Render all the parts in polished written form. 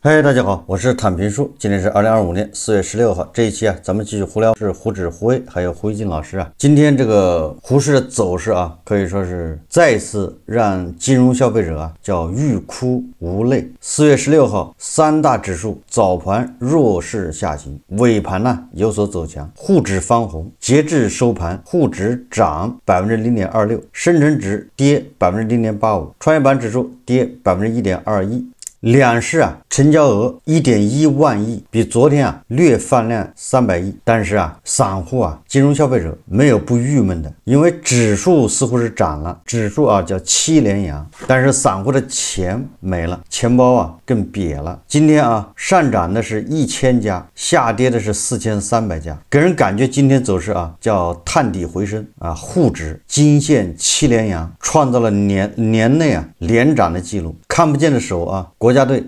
嗨，大家好，我是坦平叔。今天是2025年4月16号，这一期咱们继续胡聊，是胡指胡威还有胡一金老师啊。今天这个股市的走势可以说是再次让金融消费者叫欲哭无泪。4月16号，三大指数早盘弱势下行，尾盘有所走强，沪指翻红，截至收盘，沪指涨 0.26%， 深成指跌 0.85%， 创业板指数跌 1.21%。两市成交额 1.1万亿，比昨天略放量300亿。但是散户金融消费者没有不郁闷的，因为指数似乎是涨了，指数叫7连阳，但是散户的钱没了，钱包更瘪了。今天上涨的是1000家，下跌的是4300家，给人感觉今天走势叫探底回升沪指惊现7连阳，创造了年内连涨的记录。看不见的手国家队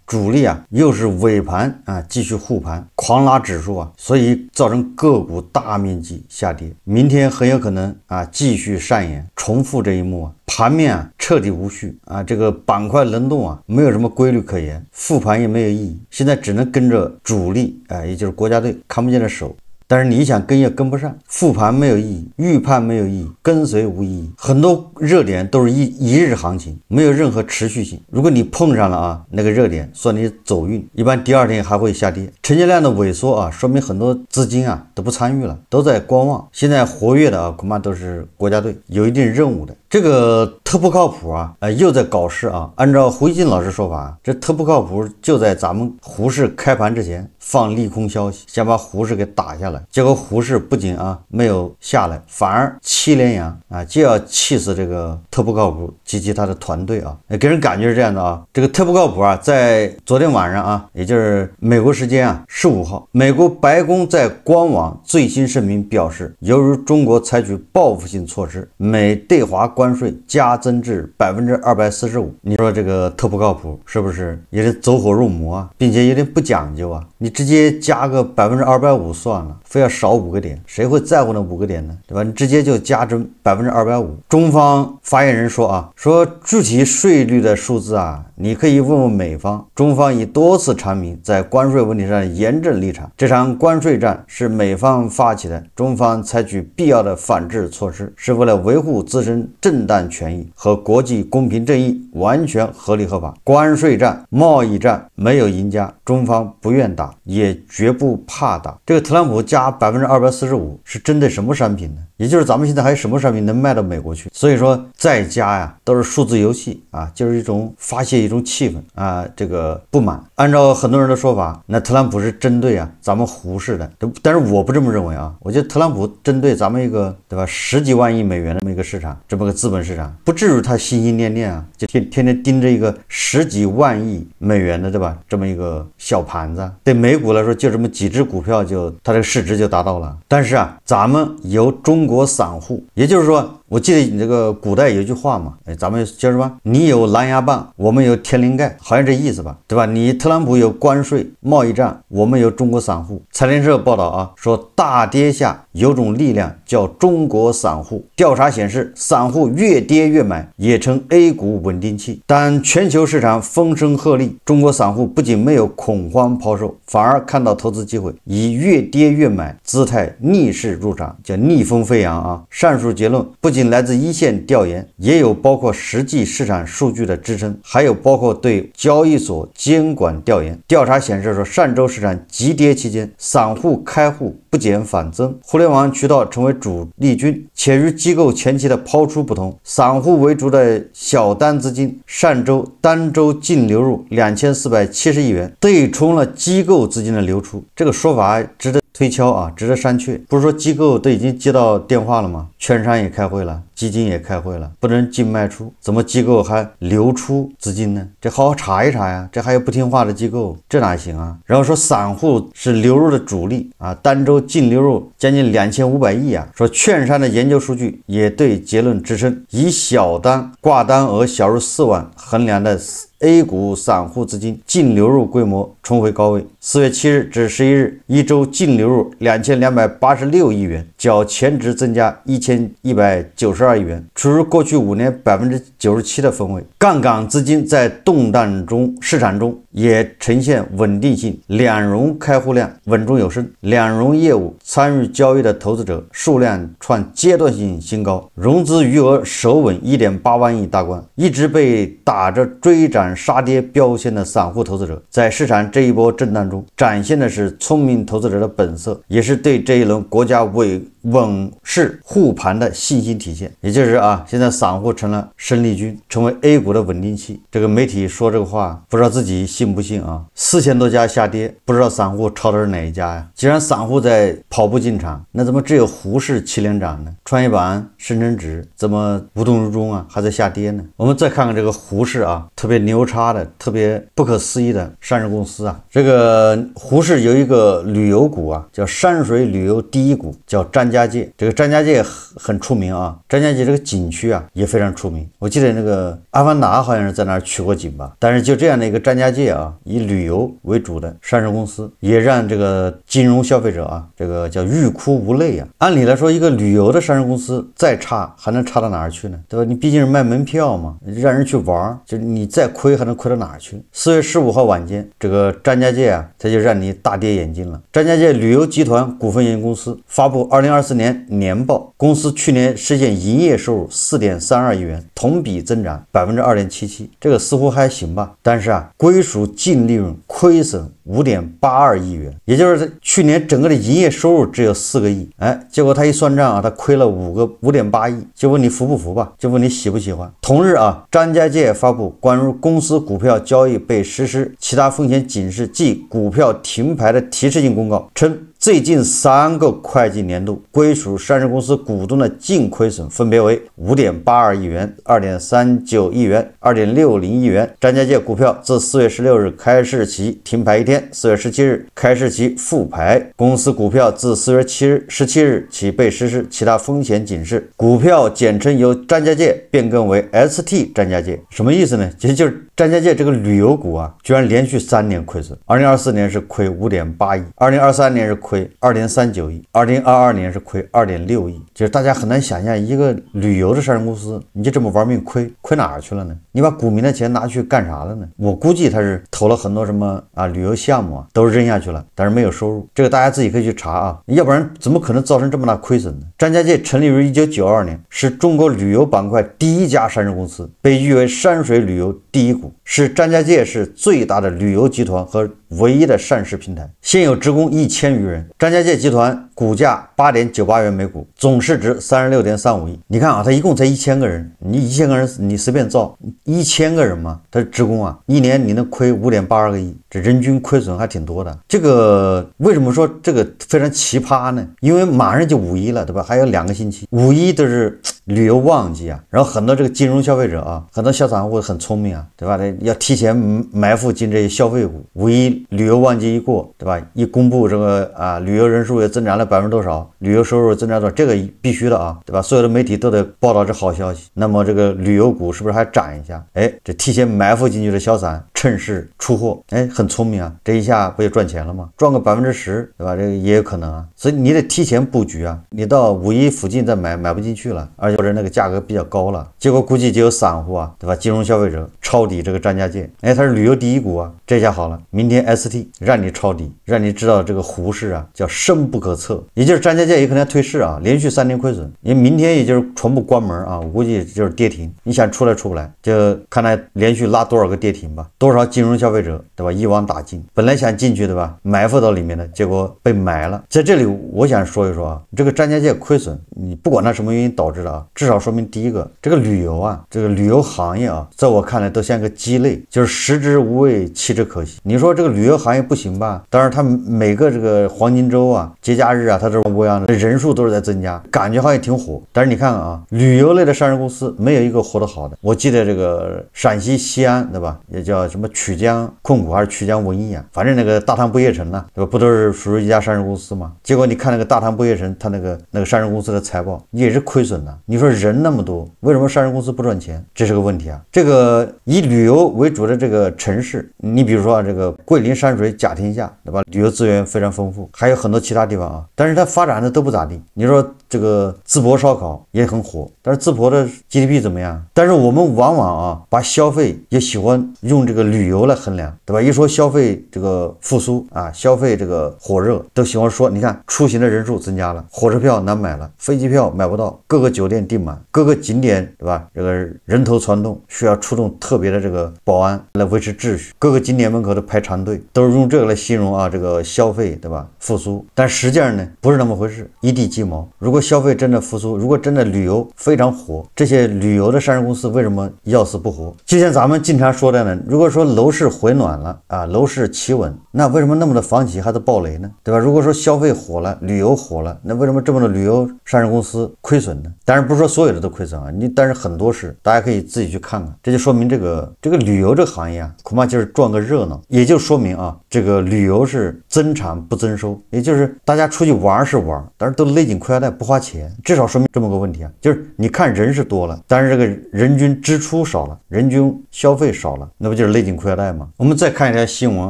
主力又是尾盘继续护盘，狂拉指数所以造成个股大面积下跌。明天很有可能继续上演重复这一幕盘面彻底无序这个板块轮动没有什么规律可言，复盘也没有意义，现在只能跟着主力也就是国家队看不见的手。但是你想跟也跟不上，复盘没有意义，预判没有意义，跟随无意义。很多热点都是一日行情，没有任何持续性。如果你碰上了那个热点，算你走运，一般第二天还会下跌。成交量的萎缩说明很多资金都不参与了，都在观望。现在活跃的恐怕都是国家队，有一定任务的。这个特不靠谱又在搞事按照胡一金老师说法，这特不靠谱就在咱们沪市开盘之前放利空消息，想把沪市给打下来。结果沪市不仅没有下来，反而7连阳就要气死这个特不靠谱及其他的团队给人感觉是这样的这个特不靠谱在昨天晚上也就是美国时间15号，美国白宫在官网最新声明表示，由于中国采取报复性措施，美对华关税加增至 245%。 你说这个特不靠谱是不是有点走火入魔并且有点不讲究你直接加个 250% 算了，非要少5个点，谁会在乎那5个点呢？对吧？你直接就加征 250%。 中方发言人说说具体税率的数字你可以问问美方，中方已多次阐明在关税问题上严正立场，这场关税战是美方发起的，中方采取必要的反制措施，是为了维护自身正当权益和国际公平正义，完全合理合法。关税战、贸易战没有赢家，中方不愿打，也绝不怕打。这个特朗普加 245% 是针对什么商品呢？也就是咱们现在还有什么商品能卖到美国去？所以说再加都是数字游戏就是一种发泄一种气氛这个不满。按照很多人的说法，那特朗普是针对咱们沪市的，但是我不这么认为我觉得特朗普针对咱们一个对吧10几万亿美元的这么一个市场，这么个资本市场，不至于他心心念念就天天盯着一个10几万亿美元的对吧这么一个小盘子。对美股来说，就这么几只股票它这个市值就达到了。但是咱们由中国散户，也就是说，我记得你这个古代有一句话嘛，咱们叫什么？你有狼牙棒，我们有天灵盖，好像这意思吧，对吧？你特朗普有关税、贸易战，我们有中国散户。财联社报道说大跌下有种力量叫中国散户。调查显示，散户越跌越买，也成 A 股稳定器。当全球市场风声鹤唳，中国散户不仅没有恐慌抛售，反而看到投资机会，以越跌越买姿态逆势入场，叫逆风飞扬上述结论不仅来自一线调研，也有包括实际市场数据的支撑，还有包括对交易所监管调研。调查显示说，上周市场急跌期间，散户开户不减反增，互联网渠道成为主力军，且与机构前期的抛出不同，散户为主的小单资金上周单周净流入2470亿元，对冲了机构资金的流出。这个说法值得推敲值得商榷。不是说机构都已经接到电话了吗？券商也开会了，基金也开会了，不能净卖出，怎么机构还流出资金呢？这好好查一查呀，这还有不听话的机构，这哪行然后说散户是流入的主力单周净流入将近2500亿说券商的研究数据也对结论支撑，以小单挂单额小于4万衡量的A 股散户资金净流入规模重回高位。4月7日至11日，一周净流入2286亿元，较前值增加1192亿元，处于过去5年97%的分位。杠杆资金在动荡中市场中也呈现稳定性，两融开户量稳中有升，两融业务参与交易的投资者数量创阶段性新高，融资余额首稳 1.8万亿大关。一直被打着追涨杀跌标签的散户投资者，在市场这一波震荡中展现的是聪明投资者的本色，也是对这一轮国家稳市护盘的信心体现。也就是现在散户成了生力军，成为 A 股的稳定器。这个媒体说这个话，不知道自己信不信啊？4000多家下跌，不知道散户抄的是哪一家呀？既然散户在跑步进场，那怎么只有沪市7连涨呢？创业板、深成指怎么无动于衷还在下跌呢？我们再看看这个沪市特别牛叉的、特别不可思议的上市公司这个沪市有一个旅游股叫山水旅游第一股，叫张家界。这个张家界很出名张家界这个景区也非常出名。我记得那个阿凡达好像是在那儿取过景吧。但是就这样的一个张家界以旅游为主的上市公司，也让这个金融消费者这个叫欲哭无泪按理来说，一个旅游的上市公司再差还能差到哪儿去呢？对吧？你毕竟是卖门票嘛，让人去玩，就你再亏还能亏到哪儿去？4月15号晚间，这个张家界它就让你大跌眼镜了。张家界旅游集团股份有限公司发布2024年年报，公司去年实现营业收入 4.32 亿元，同比增长 2.77%， 这个似乎还行吧。但是归属净利润亏损5.82亿元，也就是去年整个的营业收入只有4个亿，结果他一算账他亏了5.8亿，就问你服不服吧，就问你喜不喜欢。同日张家界发布关于公司股票交易被实施其他风险警示即股票停牌的提示性公告，称最近3个会计年度归属上市公司股东的净亏损分别为 5.82 亿元、2.39 亿元、2.60 亿元。张家界股票自4月16日开市起停牌1天，4月17日开市起复牌。公司股票自4月17日起被实施其他风险警示，股票简称由张家界变更为 ST 张家界。什么意思呢？其实就是张家界这个旅游股居然连续3年亏损，2024年是亏 5.8 亿，2023年是亏 2.39 亿，2022年是亏 2.6 亿。就是大家很难想象，一个旅游的上市公司你就这么玩命亏哪儿去了呢？你把股民的钱拿去干啥了呢？我估计他是投了很多什么旅游项目都是扔下去了，但是没有收入。这个大家自己可以去查要不然怎么可能造成这么大亏损呢？张家界成立于1992年，是中国旅游板块第一家上市公司，被誉为山水旅游第一股，是张家界市最大的旅游集团和唯一的上市平台，现有职工1000余人。张家界集团股价 8.98 元每股，总市值 36.35 亿。你看它一共才1000个人，你1000个人你随便造1000个人嘛，他是职工一年你能亏 5.82 个亿，这人均亏损还挺多的。这个为什么说这个非常奇葩呢？因为马上就5·1了，对吧？还有2个星期，5·1都是旅游旺季然后很多这个金融消费者很多小散户很聪明对吧？要提前埋伏进这些消费股。5·1旅游旺季一过，对吧？一公布这个旅游人数也增长了多少，旅游收入增长多少，这个必须的对吧？所有的媒体都得报道这好消息。那么这个旅游股是不是还涨一下？这提前埋伏进去的小散趁势出货，很聪明这一下不也赚钱了吗？赚个10%，对吧？这个也有可能所以你得提前布局你到5·1附近再买不进去了，而且或者那个价格比较高了，结果估计就有散户对吧？金融消费者抄底这个张家界，它是旅游第一股这下好了，明天 ST 让你抄底，让你知道这个沪市叫深不可测，也就是张家界也可能要退市连续3年亏损，因为明天也就是全部关门我估计就是跌停，你想出来出不来，就看它连续拉多少个跌停吧，多少金融消费者对吧？一网打尽，本来想进去对吧？埋伏到里面的，结果被埋了。在这里我想说一说这个张家界亏损，你不管它什么原因导致的至少说明第一个，这个旅游这个旅游行业在我看来都像个鸡肋，就是食之无味，弃之可惜。你说这个旅游行业不行吧？当然它每个这个黄金周节假日它都是不一样的，人数都是在增加，感觉好像挺火。但是你看旅游类的上市公司没有一个活得好的。我记得这个陕西西安对吧？也叫什么曲江控股还是曲江文艺反正那个大唐不夜城对吧？不都是属于一家上市公司吗？结果你看那个大唐不夜城，它那个上市公司的财报也是亏损的。你说人那么多，为什么上市公司不赚钱？这是个问题这个以旅旅游为主的这个城市，你比如说这个桂林山水甲天下，对吧？旅游资源非常丰富，还有很多其他地方啊，但是它发展的都不咋地。你说这个淄博烧烤也很火，但是淄博的 GDP 怎么样？但是我们往往啊把消费也喜欢用这个旅游来衡量，对吧？一说消费这个复苏啊，消费这个火热，都喜欢说，你看出行的人数增加了，火车票难买了，飞机票买不到，各个酒店订满，各个景点，对吧？这个人头攒动，需要出动特别的这个保安来维持秩序，各个景点门口都排长队，都是用这个来形容啊这个消费，对吧？复苏，但实际上呢不是那么回事，一地鸡毛。如果消费真的复苏，如果真的旅游非常火，这些旅游的上市公司为什么要死不活？就像咱们经常说的呢，如果说楼市回暖了啊，楼市企稳，那为什么那么多房企还在暴雷呢？对吧？如果说消费火了，旅游火了，那为什么这么多旅游上市公司亏损呢？当然不是说所有的都亏损啊，但是很多是，大家可以自己去看看。这就说明这个旅游这个行业啊，恐怕就是赚个热闹，也就说明啊，这个旅游是增产不增收，也就是大家出去玩是玩，但是都勒紧裤腰带不花钱，至少说明这么个问题啊，就是你看人是多了，但是这个人均支出少了，人均消费少了，那不就是勒紧裤腰带吗？我们再看一条新闻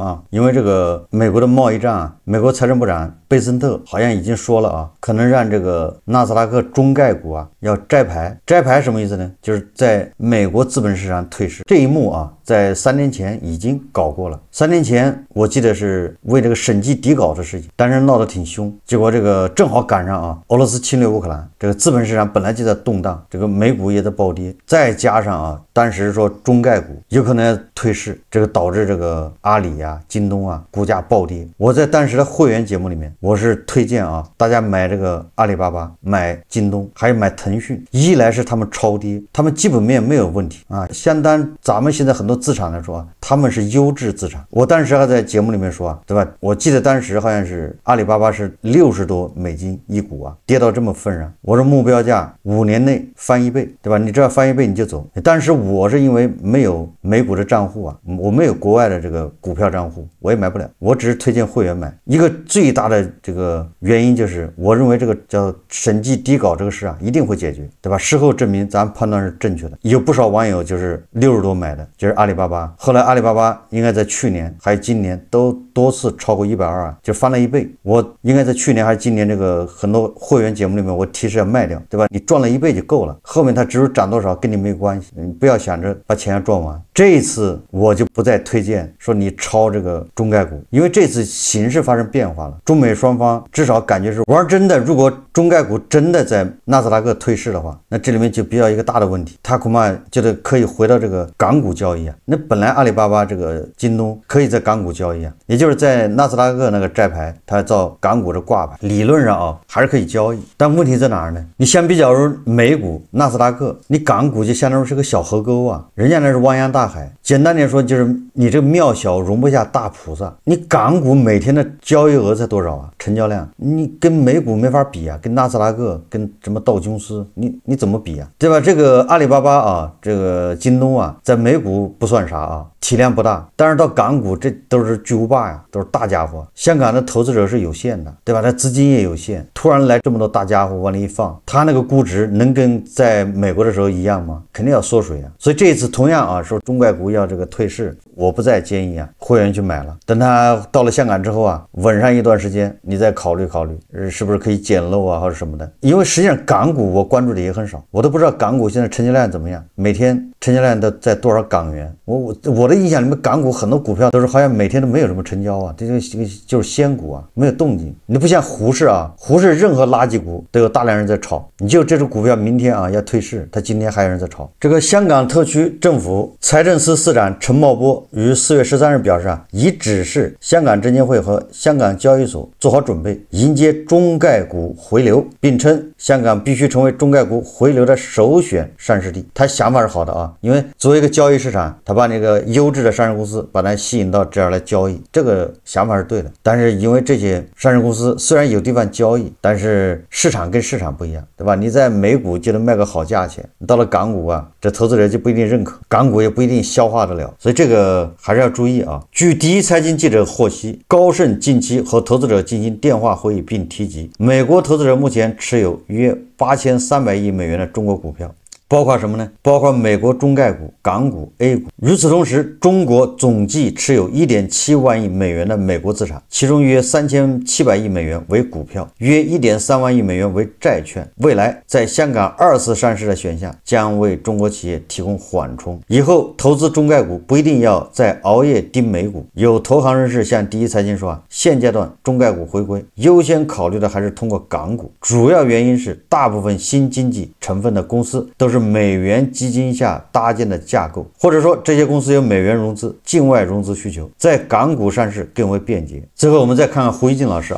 啊，因为这个美国的贸易战啊，美国财政部长贝森特好像已经说了啊，可能让这个纳斯达克中概股啊要摘牌。摘牌什么意思呢？就是在美国资本市场退市。这一幕啊，在3年前已经搞过了。3年前我记得是为这个审计底稿的事情，当时闹得挺凶，结果这个正好赶上啊，俄罗斯侵略乌克兰，这个资本市场本来就在动荡，这个美股也在暴跌，再加上啊，当时说中概股有可能要退市，这个导致这个阿里啊、京东啊股价暴跌。我在当时的会员节目里面，我是推荐啊，大家买这个阿里巴巴、买京东，还有买腾讯。一来是他们超跌，他们基本面没有问题啊，相当咱们现在很多资产来说啊，他们是优质资产。我当时还在节目里面说啊，对吧？我记得当时好像是阿里巴巴是60多美金一股啊，跌到这么份上，我说目标价5年内翻1倍，对吧？你只要翻1倍你就走。当时我是因为没有美股的账户啊，我没有国外的这个股票账户，我也买不了，我只是推荐会员买。一个最大的这个原因就是我认为这个叫审计底稿这个事啊一定会解决，对吧？事后证明咱判断是正确的。有不少网友就是60多买的，就是阿里巴巴，后来阿里巴巴应该在去年还有今年都多次超过120啊，就翻了1倍。我应该在去年还是今年这个很多会员节目里面我提示要卖掉，对吧？你赚了1倍就够了，后面它只是涨多少跟你没关系，你不要想着把钱要赚完。这一次我就不再推荐说你抄这个中概股，因为这次形势发生变化了，中美双方至少感觉是玩真的。如果中概股真的在纳斯达克退市的话，那这里面就比较一个大的问题，它恐怕觉得可以回到这个港股交易啊。那本来阿里巴巴这个京东可以在港股交易啊，也就是在纳斯达克那个摘牌，它照港股的挂牌，理论上啊还是可以交易。但问题在哪儿呢？你相比较如美股、纳斯达克，你港股就相当于是个小河沟啊，人家那是汪洋大海。简单点说，就是你这个庙小容不下大菩萨。你港股每天的交易额才多少啊？成交量你跟美股没法比啊，跟纳斯达克、跟什么道琼斯，你怎么比啊？对吧？这个阿里巴巴啊，这个京东啊，在美股不算啥啊，体量不大，但是到港股这都是巨无霸呀，都是大家伙。香港的投资者是有限的，对吧？他资金也有限，突然来这么多大家伙往里一放，他那个估值能跟在美国的时候一样吗？肯定要缩水啊。所以这一次同样啊，说中概股要这个退市，我不再建议啊会员去买了。等他到了香港之后啊，稳上一段时间，你再考虑考虑，是不是可以捡漏啊或者什么的。因为实际上港股我关注的也很少，我都不知道港股现在成交量怎么样，每天成交量都在多少港元。我的印象里面，港股很多股票都是好像每天都没有什么成交啊，这个就是仙股啊，没有动静。你不像胡适啊，胡适任何垃圾股都有大量人在炒，你就这只股票明天啊要退市，他今天还有人在炒。这个香港特区政府财政司司长陈茂波于4月13日表示啊，已指示香港证监会和香港交易所做好准备，迎接中概股回流，并称香港必须成为中概股回流的首选上市地。他想法是好的啊，因为作为一个交易市场，他把那个优质的上市公司把它吸引到这儿来交易，这个想法是对的。但是因为这些上市公司虽然有地方交易，但是市场跟市场不一样，对吧？你在美股就能卖个好价钱，你到了港股啊，这投资者就不一定认可，港股也不一定消化得了，所以这个还是要注意啊。据第一财经记者获悉，高盛近期和投资者进行电话会议，并提及美国投资者目前持有约8300亿美元的中国股票。包括什么呢？包括美国中概股、港股、A 股。与此同时，中国总计持有 1.7万亿美元的美国资产，其中约3700亿美元为股票，约1.3万亿美元为债券。未来在香港2次上市的选项将为中国企业提供缓冲。以后投资中概股不一定要再熬夜盯美股。有投行人士向第一财经说现阶段中概股回归优先考虑的还是通过港股，主要原因是大部分新经济成分的公司都是美元基金下搭建的架构，或者说这些公司有美元融资、境外融资需求，在港股上市更为便捷。最后我们再看看胡一静老师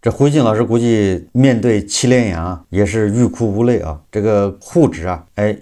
这胡一静老师估计面对7连阳也是欲哭无泪这个沪指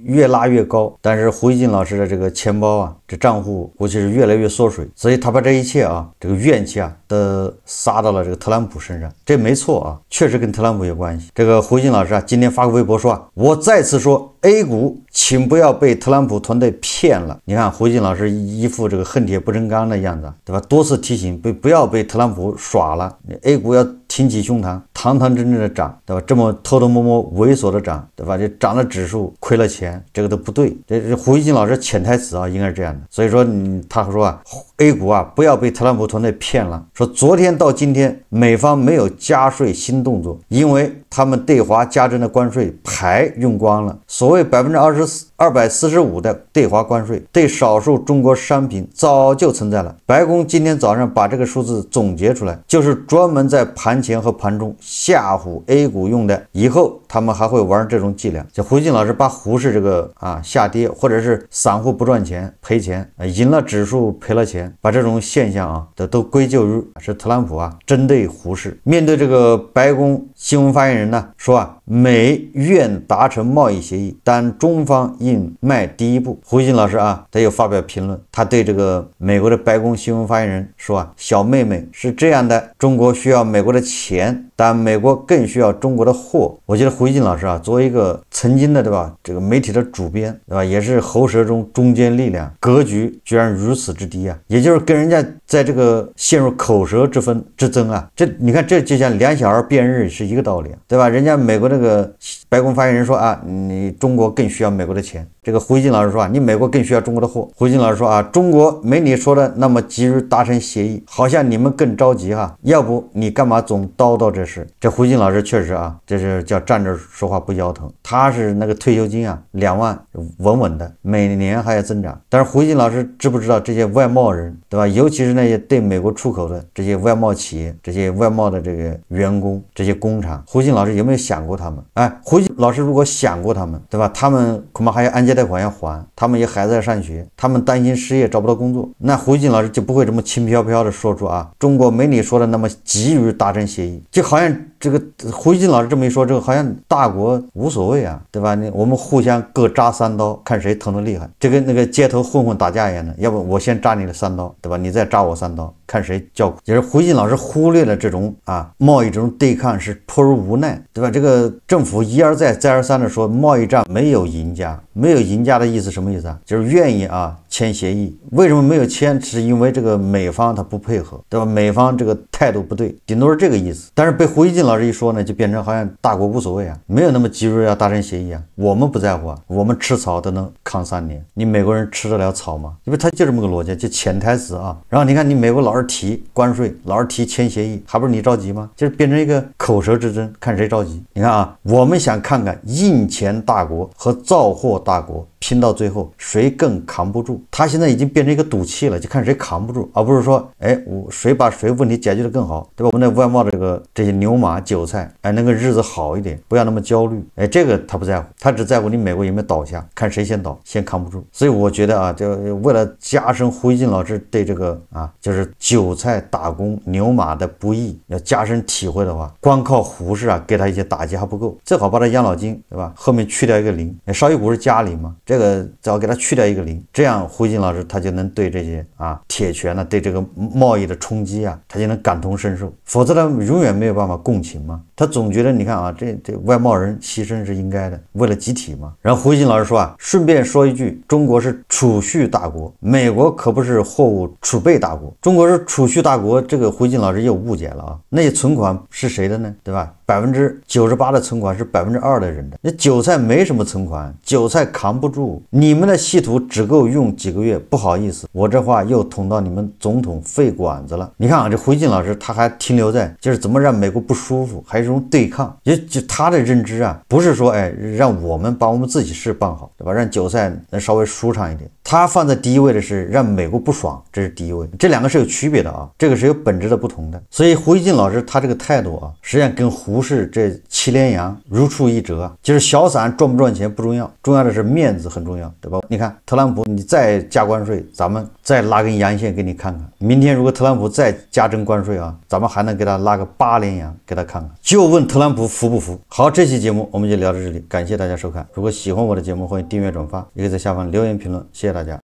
越拉越高，但是胡一静老师的这个钱包这账户估计是越来越缩水，所以他把这一切这个怨气都撒到了这个特朗普身上，这没错确实跟特朗普有关系。这个胡一静老师今天发个微博说我再次说 A 股请不要被特朗普团队骗了。你看胡一静老师一副这个恨铁不成钢的样子，对吧？多次提醒不要被特朗普耍了， A 股要挺起胸膛，堂堂正正的涨，对吧？这么偷偷摸摸猥琐的涨，对吧？这涨了指数亏了钱，这个都不对。这胡一静老师潜台词应该是这样的。所以说他说A 股不要被特朗普团队骗了。说昨天到今天美方没有加税新动作，因为他们对华加征的关税牌用光了。所谓245%的对华关税，对少数中国商品早就存在了。白宫今天早上把这个数字总结出来，就是专门在盘前和盘中吓唬 A 股用的，以后他们还会玩这种伎俩。就胡一静老师把沪市这个下跌，或者是散户不赚钱赔钱，赢了指数赔了钱，把这种现象都归咎于是特朗普针对沪市。面对这个白宫新闻发言人呢说美愿达成贸易协议，但中方应迈第一步。胡一静老师他又发表评论，他对这个美国的白宫新闻发言人说小妹妹是这样的，中国需要美国的钱，但美国更需要中国的货。我觉得胡一静老师作为一个曾经的对吧这个媒体的主编，对吧，也是喉舌中中坚力量，格局居然如此之低也就是跟人家在这个陷入口舌之争这你看这就像两小儿辩日是一个道理对吧？人家美国这个白宫发言人说你中国更需要美国的钱，这个胡一静老师说你美国更需要中国的货。胡一静老师说中国没你说的那么急于达成协议，好像你们更着急要不你干嘛总叨叨这事。这胡一静老师确实这是叫站着说话不腰疼，他是那个退休金2万稳稳的，每年还要增长。但是胡一静老师知不知道这些外贸人，对吧？尤其是那些对美国出口的这些外贸企业，这些外贸的这个员工，这些工厂，胡一静老师有没有想过他们？胡一静老师如果想过他们，对吧？他们恐怕还有按揭贷款要还，他们有孩子要上学，他们担心失业找不到工作，那胡一静老师就不会这么轻飘飘的说出中国没你说的那么急于达成协议。就好像这个胡一静老师这么一说，这个好像大国无所谓对吧？我们互相各扎3刀，看谁疼得厉害，这跟那个街头混混打架一样的，要不我先扎你的3刀，对吧？你再扎我3刀，看谁叫苦。也是胡一静老师忽略了这种贸易这种对抗是迫于无奈，对吧？这个政府一而再再而三的说贸易战没有赢家，没有赢家的意思什么意思就是愿意签协议，为什么没有签？是因为这个美方他不配合，对吧？美方这个态度不对，顶多是这个意思。但是被胡一静老师一说呢，就变成好像大国无所谓没有那么急着要达成协议我们不在乎我们吃草都能扛3年，你美国人吃得了草吗？因为他就这么个逻辑，就潜台词然后你看你美国老是提关税，老是提签协议，还不是你着急吗？就是变成一个口舌之争，看谁着急。你看我们想看看印钱大国和造货大国拼到最后谁更扛不住。他现在已经变成一个赌气了，就看谁扛不住，而不是说谁把谁问题解决得更好，对吧？我们的外贸这些牛马韭菜那个日子好一点，不要那么焦虑这个他不在乎，他只在乎你美国有没有倒下，看谁先倒，先扛不住。所以我觉得就为了加深胡一静老师对这个就是韭菜打工牛马的不易要加深体会的话，光靠胡适给他一些打击还不够，最好把他养老金，对吧？后面去掉一个0，少一股是加0嘛，这个只要给他去掉一个零，这样胡锡进老师他就能对这些铁拳呢，对这个贸易的冲击他就能感同身受，否则他永远没有办法共情嘛。他总觉得你看这外贸人牺牲是应该的，为了集体嘛。然后胡锡进老师说顺便说一句，中国是储蓄大国，美国可不是货物储备大国。中国是储蓄大国，这个胡锡进老师又误解了那些存款是谁的呢？对吧？98%的存款是2%的人的。那韭菜没什么存款，韭菜扛不住，你们的稀土只够用几个月，不好意思，我这话又捅到你们总统肺管子了。你看这胡锡进老师他还停留在就是怎么让美国不舒服，还是一种对抗。就他的认知不是说让我们把我们自己事办好，对吧？让韭菜能稍微舒畅一点。他放在第一位的是让美国不爽，这是第一位。这两个是有区别的这个是有本质的不同的。所以胡锡进老师他这个态度实际上跟胡适这7连阳如出一辙就是小散赚不赚钱不重要，重要的是面子很重要，对吧？你看特朗普你再加关税，咱们再拉根阳线给你看看。明天如果特朗普再加征关税咱们还能给他拉个8连阳给他看看，就问特朗普服不服。好，这期节目我们就聊到这里，感谢大家收看。如果喜欢我的节目，欢迎订阅转发，也可以在下方留言评论，谢谢大家。